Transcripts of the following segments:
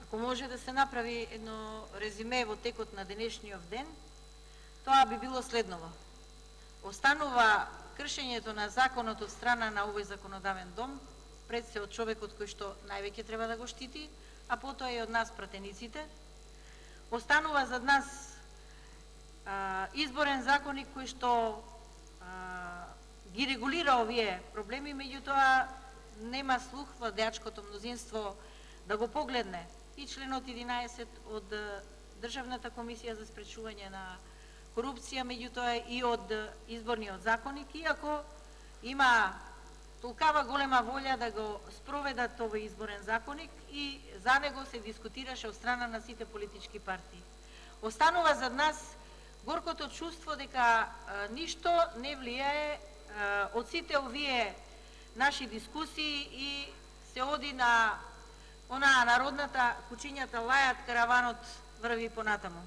Ако може да се направи едно резиме во текот на денешниот ден, тоа би било следново. Останува кршењето на законот од страна на овој законодавен дом, пред се од човекот кој што највеќе треба да го штити, а потоа и од нас пратениците. Останува зад нас изборен законник кој што ги регулира овие проблеми, меѓутоа нема слух владеачкото мнозинство да го погледне и членот 11 од Државната комисија за спречување на корупција, меѓутоа и од изборниот законник, иако има толкава голема волја да го спроведат овој изборен законник и за него се дискутираше од страна на сите политички партии. Останува зад нас горкото чувство дека ништо не влијае од сите овие наши дискусии и се оди на онаа народната кучињата лајат, караванот врви понатаму.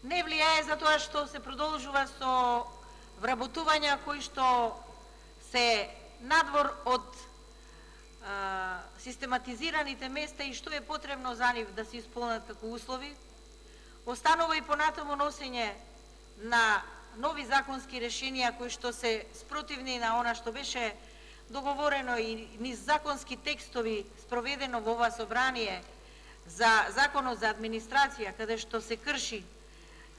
Не влијае затоа што се продолжува со вработувања кои што се надвор од систематизираните места и што е потребно за нив да се исполнат како услови. Останува и понатаму носење на нови законски решенија кои што се спротивни на она што беше договорено и низ законски текстови спроведено во ова собрание за законот за администрација, каде што се крши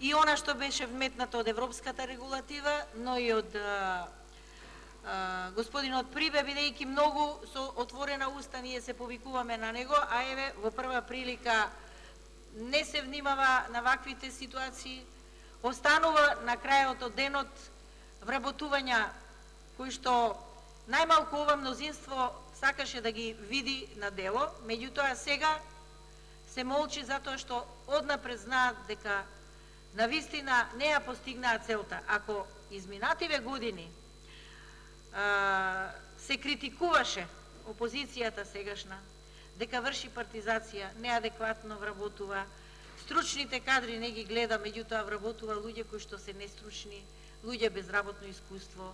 и она што беше вметнато од европската регулатива, но и од господинот Прибе, бидејќи многу со отворена уста ние се повикуваме на него, а еве во прва прилика не се внимава на ваквите ситуации. Останува на крајот од денот вработувања кои што најмалку ова мнозинство сакаше да ги види на дело, меѓутоа сега се молчи затоа што однапред знаат дека навистина не ја постигнаат целта. Ако изминативе години се критикуваше опозицијата сегашна дека врши партизација, неадекватно вработува, стручните кадри не ги гледа, меѓутоа вработува луѓе кои што се нестручни, луѓе без работно искуство,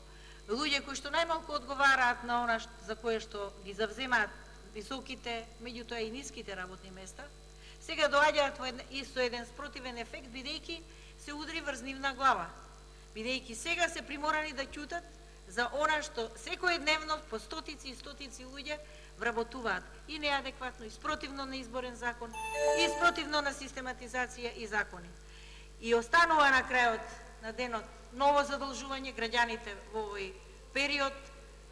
луѓе кои што најмалку одговараат на она за кое што ги завземаат високите, меѓутоа и ниските работни места, сега доаѓаат и со еден спротивен ефект, бидејќи се удри врз нивна глава, бидејќи сега се приморани да ќутат за она што секојдневно по стотици и стотици луѓе вработуваат и неадекватно, и спротивно на изборен закон, и спротивно на систематизација и закони. И останува на крајот на денот ново задолжување, граѓаните во овој период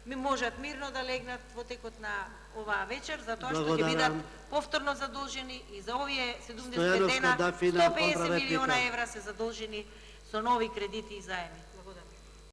ми можат мирно да легнат во текот на оваа вечер, затоа што ќе бидат повторно задолжени и за овие 70 дена 150 милиона евра се задолжени со нови кредити и заеми.